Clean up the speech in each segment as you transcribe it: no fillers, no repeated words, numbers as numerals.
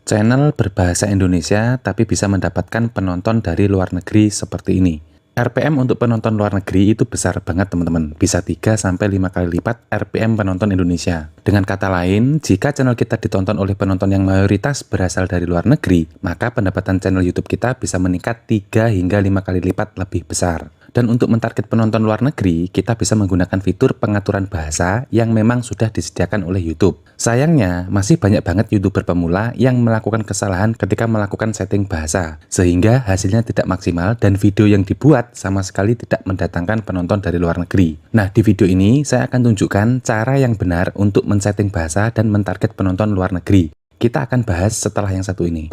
Channel berbahasa Indonesia tapi bisa mendapatkan penonton dari luar negeri seperti ini. RPM untuk penonton luar negeri itu besar banget teman-teman, bisa 3-5 kali lipat RPM penonton Indonesia. Dengan kata lain, jika channel kita ditonton oleh penonton yang mayoritas berasal dari luar negeri, maka pendapatan channel YouTube kita bisa meningkat 3-5 kali lipat lebih besar. Dan untuk mentarget penonton luar negeri, kita bisa menggunakan fitur pengaturan bahasa yang memang sudah disediakan oleh YouTube. Sayangnya, masih banyak banget YouTuber pemula yang melakukan kesalahan ketika melakukan setting bahasa, sehingga hasilnya tidak maksimal dan video yang dibuat sama sekali tidak mendatangkan penonton dari luar negeri. Nah, di video ini saya akan tunjukkan cara yang benar untuk men-setting bahasa dan mentarget penonton luar negeri. Kita akan bahas setelah yang satu ini.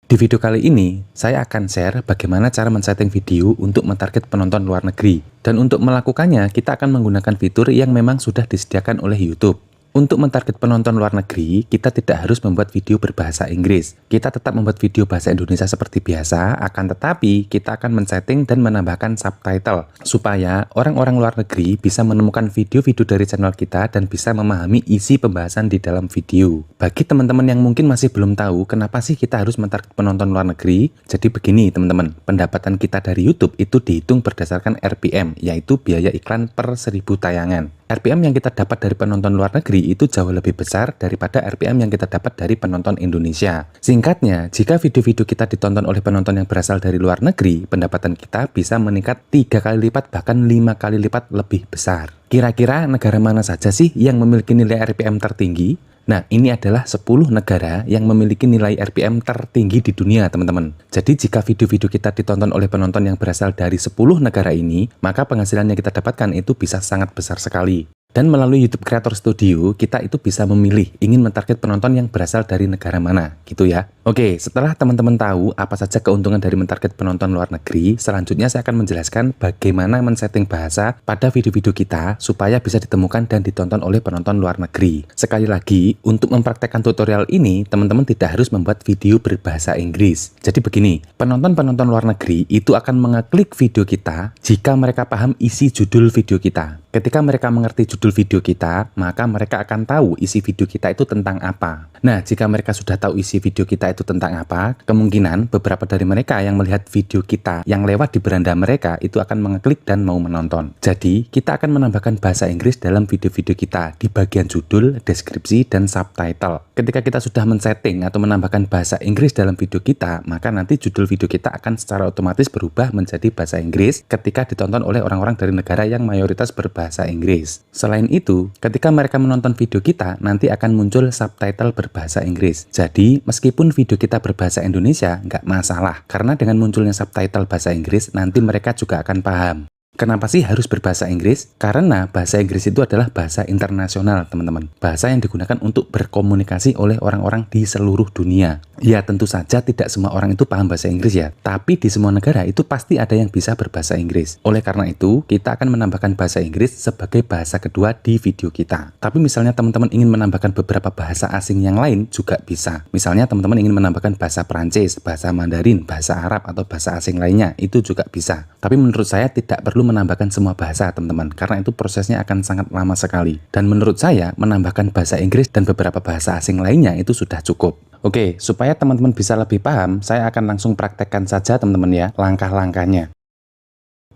Di video kali ini, saya akan share bagaimana cara men-setting video untuk mentarget penonton luar negeri. Dan untuk melakukannya, kita akan menggunakan fitur yang memang sudah disediakan oleh YouTube. Untuk mentarget penonton luar negeri, kita tidak harus membuat video berbahasa Inggris. Kita tetap membuat video bahasa Indonesia seperti biasa, akan tetapi kita akan men-setting dan menambahkan subtitle, supaya orang-orang luar negeri bisa menemukan video-video dari channel kita dan bisa memahami isi pembahasan di dalam video. Bagi teman-teman yang mungkin masih belum tahu kenapa sih kita harus mentarget penonton luar negeri, jadi begini teman-teman, pendapatan kita dari YouTube itu dihitung berdasarkan RPM, yaitu biaya iklan per 1000 tayangan. RPM yang kita dapat dari penonton luar negeri itu jauh lebih besar daripada RPM yang kita dapat dari penonton Indonesia. Singkatnya, jika video-video kita ditonton oleh penonton yang berasal dari luar negeri, pendapatan kita bisa meningkat 3 kali lipat bahkan 5 kali lipat lebih besar. Kira-kira negara mana saja sih yang memiliki nilai RPM tertinggi? Nah, ini adalah 10 negara yang memiliki nilai RPM tertinggi di dunia, teman-teman. Jadi, jika video-video kita ditonton oleh penonton yang berasal dari 10 negara ini, maka penghasilan yang kita dapatkan itu bisa sangat besar sekali. Dan melalui YouTube Creator Studio, kita itu bisa memilih ingin mentarget penonton yang berasal dari negara mana, gitu ya. Oke, setelah teman-teman tahu apa saja keuntungan dari mentarget penonton luar negeri, selanjutnya saya akan menjelaskan bagaimana men-setting bahasa pada video-video kita supaya bisa ditemukan dan ditonton oleh penonton luar negeri. Sekali lagi, untuk mempraktekkan tutorial ini, teman-teman tidak harus membuat video berbahasa Inggris. Jadi begini, penonton-penonton luar negeri itu akan mengeklik video kita jika mereka paham isi judul video kita. Ketika mereka mengerti judul video kita, maka mereka akan tahu isi video kita itu tentang apa. Nah, jika mereka sudah tahu isi video kita itu tentang apa, kemungkinan beberapa dari mereka yang melihat video kita yang lewat di beranda mereka itu akan mengeklik dan mau menonton. Jadi, kita akan menambahkan bahasa Inggris dalam video-video kita di bagian judul, deskripsi, dan subtitle. Ketika kita sudah men-setting atau menambahkan bahasa Inggris dalam video kita, maka nanti judul video kita akan secara otomatis berubah menjadi bahasa Inggris ketika ditonton oleh orang-orang dari negara yang mayoritas berbahasa Inggris. Selain itu, ketika mereka menonton video kita, nanti akan muncul subtitle berbahasa Inggris. Jadi, meskipun video kita berbahasa Indonesia, nggak masalah. Karena dengan munculnya subtitle bahasa Inggris, nanti mereka juga akan paham. Kenapa sih harus berbahasa Inggris? Karena bahasa Inggris itu adalah bahasa internasional, teman-teman. Bahasa yang digunakan untuk berkomunikasi oleh orang-orang di seluruh dunia. Ya, tentu saja tidak semua orang itu paham bahasa Inggris ya. Tapi di semua negara itu pasti ada yang bisa berbahasa Inggris. Oleh karena itu, kita akan menambahkan bahasa Inggris sebagai bahasa kedua di video kita. Tapi misalnya teman-teman ingin menambahkan beberapa bahasa asing yang lain juga bisa. Misalnya teman-teman ingin menambahkan bahasa Perancis, bahasa Mandarin, bahasa Arab, atau bahasa asing lainnya, itu juga bisa. Tapi menurut saya tidak perlu menambahkan semua bahasa teman-teman, karena itu prosesnya akan sangat lama sekali. Dan menurut saya menambahkan bahasa Inggris dan beberapa bahasa asing lainnya itu sudah cukup. Oke, supaya teman-teman bisa lebih paham, saya akan langsung praktekkan saja teman-teman ya, langkah-langkahnya.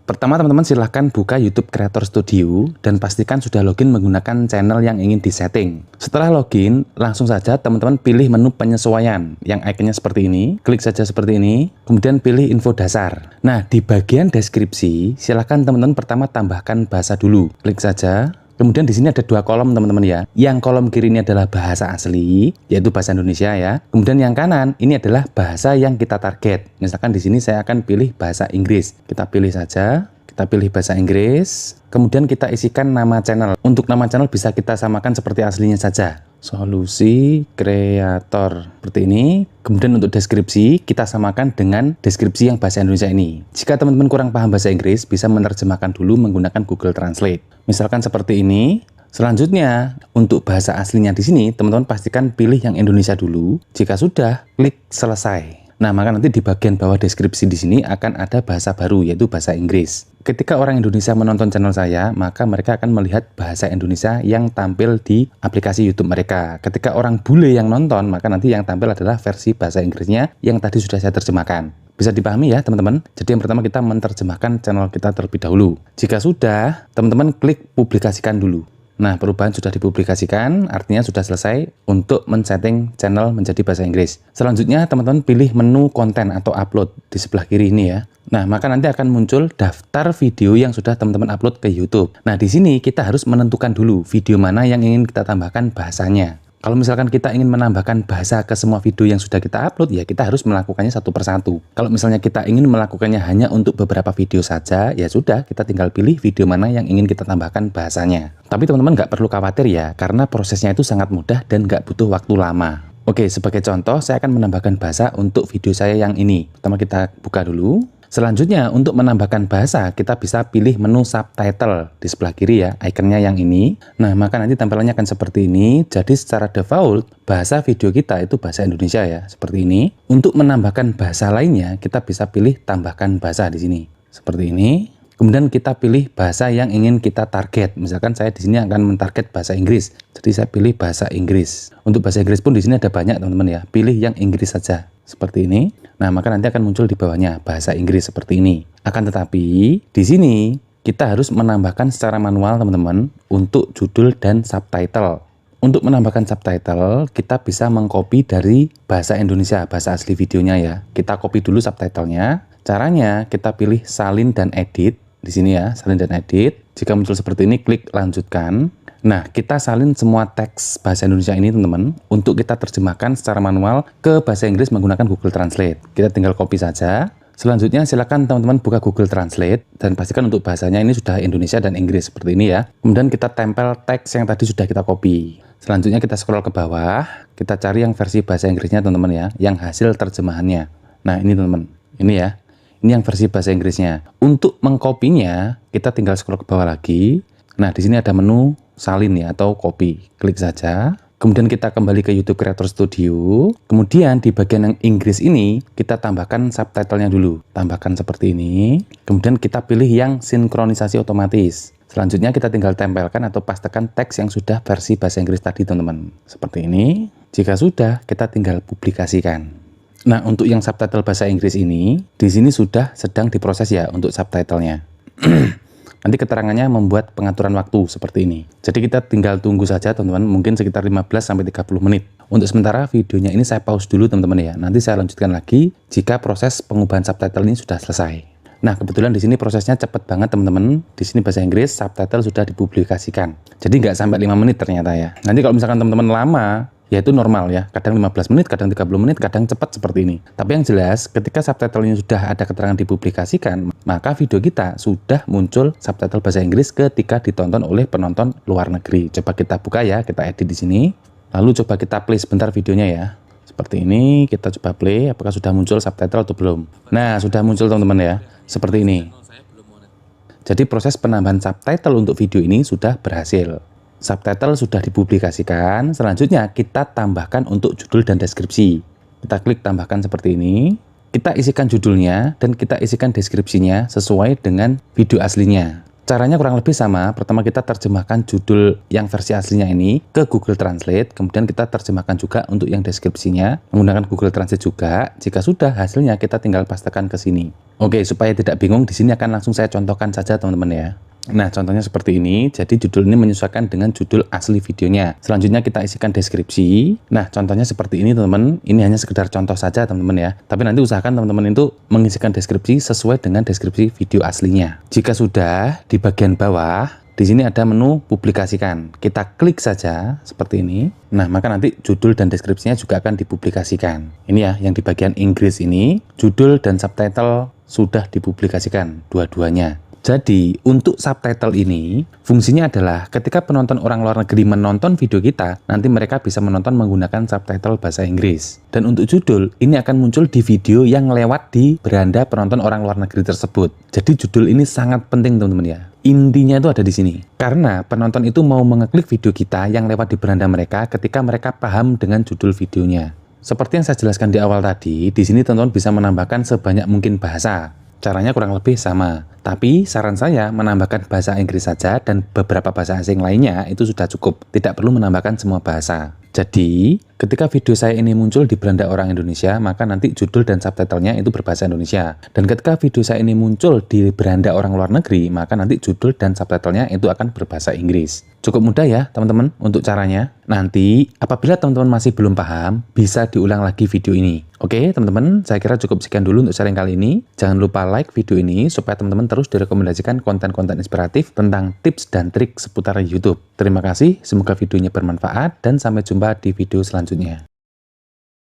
Pertama teman-teman silahkan buka YouTube Creator Studio dan pastikan sudah login menggunakan channel yang ingin disetting. Setelah login, langsung saja teman-teman pilih menu penyesuaian yang ikonnya seperti ini, klik saja seperti ini, kemudian pilih info dasar. Nah, di bagian deskripsi, silahkan teman-teman pertama tambahkan bahasa dulu, klik saja. Kemudian di sini ada 2 kolom teman-teman ya. Yang kolom kiri ini adalah bahasa asli, yaitu bahasa Indonesia ya. Kemudian yang kanan ini adalah bahasa yang kita target. Misalkan di sini saya akan pilih bahasa Inggris. Kita pilih saja, kita pilih bahasa Inggris. Kemudian kita isikan nama channel. Untuk nama channel bisa kita samakan seperti aslinya saja. Solusi Kreator seperti ini. Kemudian untuk deskripsi kita samakan dengan deskripsi yang bahasa Indonesia ini. Jika teman-teman kurang paham bahasa Inggris, bisa menerjemahkan dulu menggunakan Google Translate. Misalkan seperti ini. Selanjutnya, untuk bahasa aslinya di sini, teman-teman pastikan pilih yang Indonesia dulu. Jika sudah, klik selesai. Nah, maka nanti di bagian bawah deskripsi di sini akan ada bahasa baru, yaitu bahasa Inggris. Ketika orang Indonesia menonton channel saya, maka mereka akan melihat bahasa Indonesia yang tampil di aplikasi YouTube mereka. Ketika orang bule yang nonton, maka nanti yang tampil adalah versi bahasa Inggrisnya yang tadi sudah saya terjemahkan. Bisa dipahami ya teman-teman? Jadi yang pertama kita menerjemahkan channel kita terlebih dahulu. Jika sudah, teman-teman klik publikasikan dulu. Nah, perubahan sudah dipublikasikan, artinya sudah selesai untuk men-setting channel menjadi bahasa Inggris. Selanjutnya, teman-teman pilih menu konten atau upload di sebelah kiri ini ya. Nah, maka nanti akan muncul daftar video yang sudah teman-teman upload ke YouTube. Nah, di sini kita harus menentukan dulu video mana yang ingin kita tambahkan bahasanya. Kalau misalkan kita ingin menambahkan bahasa ke semua video yang sudah kita upload, ya kita harus melakukannya satu persatu. Kalau misalnya kita ingin melakukannya hanya untuk beberapa video saja, ya sudah, kita tinggal pilih video mana yang ingin kita tambahkan bahasanya. Tapi teman-teman nggak perlu khawatir ya, karena prosesnya itu sangat mudah dan nggak butuh waktu lama. Oke, sebagai contoh, saya akan menambahkan bahasa untuk video saya yang ini. Pertama kita buka dulu. Selanjutnya, untuk menambahkan bahasa, kita bisa pilih menu subtitle di sebelah kiri ya, ikonnya yang ini. Nah, maka nanti tampilannya akan seperti ini. Jadi secara default, bahasa video kita itu bahasa Indonesia ya, seperti ini. Untuk menambahkan bahasa lainnya, kita bisa pilih tambahkan bahasa di sini. Seperti ini. Kemudian kita pilih bahasa yang ingin kita target. Misalkan saya di sini akan mentarget bahasa Inggris. Jadi saya pilih bahasa Inggris. Untuk bahasa Inggris pun di sini ada banyak teman-teman ya. Pilih yang Inggris saja. Seperti ini. Nah, maka nanti akan muncul di bawahnya bahasa Inggris seperti ini. Akan tetapi di sini kita harus menambahkan secara manual teman-teman untuk judul dan subtitle. Untuk menambahkan subtitle, kita bisa mengcopy dari bahasa Indonesia, bahasa asli videonya ya. Kita copy dulu subtitlenya. Caranya kita pilih salin dan edit. Di sini ya, salin dan edit. Jika muncul seperti ini, klik lanjutkan. Nah, kita salin semua teks bahasa Indonesia ini teman-teman untuk kita terjemahkan secara manual ke bahasa Inggris menggunakan Google Translate. Kita tinggal copy saja. Selanjutnya silakan teman-teman buka Google Translate dan pastikan untuk bahasanya ini sudah Indonesia dan Inggris seperti ini ya. Kemudian kita tempel teks yang tadi sudah kita copy. Selanjutnya kita scroll ke bawah, kita cari yang versi bahasa Inggrisnya teman-teman ya, yang hasil terjemahannya. Nah, ini teman-teman. Ini ya. Ini yang versi bahasa Inggrisnya. Untuk mengkopinya, kita tinggal scroll ke bawah lagi. Nah, di sini ada menu salin ya atau copy. Klik saja. Kemudian kita kembali ke YouTube Creator Studio. Kemudian di bagian yang Inggris ini, kita tambahkan subtitlenya dulu. Tambahkan seperti ini. Kemudian kita pilih yang sinkronisasi otomatis. Selanjutnya kita tinggal tempelkan atau pastekan teks yang sudah versi bahasa Inggris tadi teman-teman. Seperti ini. Jika sudah, kita tinggal publikasikan. Nah, untuk yang subtitle bahasa Inggris ini, di sini sudah sedang diproses ya untuk subtitlenya. Nanti keterangannya membuat pengaturan waktu seperti ini. Jadi kita tinggal tunggu saja teman-teman, mungkin sekitar 15-30 menit. Untuk sementara videonya ini saya pause dulu teman-teman ya. Nanti saya lanjutkan lagi jika proses pengubahan subtitle ini sudah selesai. Nah, kebetulan di sini prosesnya cepat banget teman-teman. Di sini bahasa Inggris, subtitle sudah dipublikasikan. Jadi nggak sampai 5 menit ternyata ya. Nanti kalau misalkan teman-teman lama, ya itu normal ya, kadang 15 menit, kadang 30 menit, kadang cepat seperti ini. Tapi yang jelas, ketika subtitlenya sudah ada keterangan dipublikasikan, maka video kita sudah muncul subtitle bahasa Inggris ketika ditonton oleh penonton luar negeri. Coba kita buka ya, kita edit di sini. Lalu coba kita play sebentar videonya ya. Seperti ini, kita coba play, apakah sudah muncul subtitle atau belum. Nah, sudah muncul teman-teman ya, seperti ini. Jadi proses penambahan subtitle untuk video ini sudah berhasil. Subtitle sudah dipublikasikan, selanjutnya kita tambahkan untuk judul dan deskripsi. Kita klik tambahkan seperti ini, kita isikan judulnya dan kita isikan deskripsinya sesuai dengan video aslinya. Caranya kurang lebih sama, pertama kita terjemahkan judul yang versi aslinya ini ke Google Translate, kemudian kita terjemahkan juga untuk yang deskripsinya menggunakan Google Translate juga. Jika sudah, hasilnya kita tinggal pastekan ke sini. Oke, supaya tidak bingung, di sini akan langsung saya contohkan saja teman-teman ya. Nah, contohnya seperti ini. Jadi judul ini menyesuaikan dengan judul asli videonya. Selanjutnya kita isikan deskripsi. Nah, contohnya seperti ini teman-teman. Ini hanya sekedar contoh saja teman-teman ya. Tapi nanti usahakan teman-teman itu mengisikan deskripsi sesuai dengan deskripsi video aslinya. Jika sudah, di bagian bawah di sini ada menu publikasikan. Kita klik saja seperti ini. Nah, maka nanti judul dan deskripsinya juga akan dipublikasikan. Ini ya, yang di bagian Inggris ini, judul dan subtitle sudah dipublikasikan dua-duanya. Jadi, untuk subtitle ini, fungsinya adalah ketika penonton orang luar negeri menonton video kita, nanti mereka bisa menonton menggunakan subtitle bahasa Inggris. Dan untuk judul, ini akan muncul di video yang lewat di beranda penonton orang luar negeri tersebut. Jadi, judul ini sangat penting teman-teman ya. Intinya itu ada di sini. Karena penonton itu mau mengeklik video kita yang lewat di beranda mereka ketika mereka paham dengan judul videonya. Seperti yang saya jelaskan di awal tadi, di sini teman-teman bisa menambahkan sebanyak mungkin bahasa. Caranya kurang lebih sama. Tapi saran saya menambahkan bahasa Inggris saja dan beberapa bahasa asing lainnya itu sudah cukup. Tidak perlu menambahkan semua bahasa. Jadi, ketika video saya ini muncul di beranda orang Indonesia, maka nanti judul dan subtitlenya itu berbahasa Indonesia. Dan ketika video saya ini muncul di beranda orang luar negeri, maka nanti judul dan subtitlenya itu akan berbahasa Inggris. Cukup mudah ya teman-teman untuk caranya. Nanti apabila teman-teman masih belum paham, bisa diulang lagi video ini. Oke teman-teman, saya kira cukup sekian dulu untuk sharing kali ini. Jangan lupa like video ini supaya teman-teman terus direkomendasikan konten-konten inspiratif tentang tips dan trik seputar YouTube. Terima kasih, semoga videonya bermanfaat dan sampai jumpa di video selanjutnya.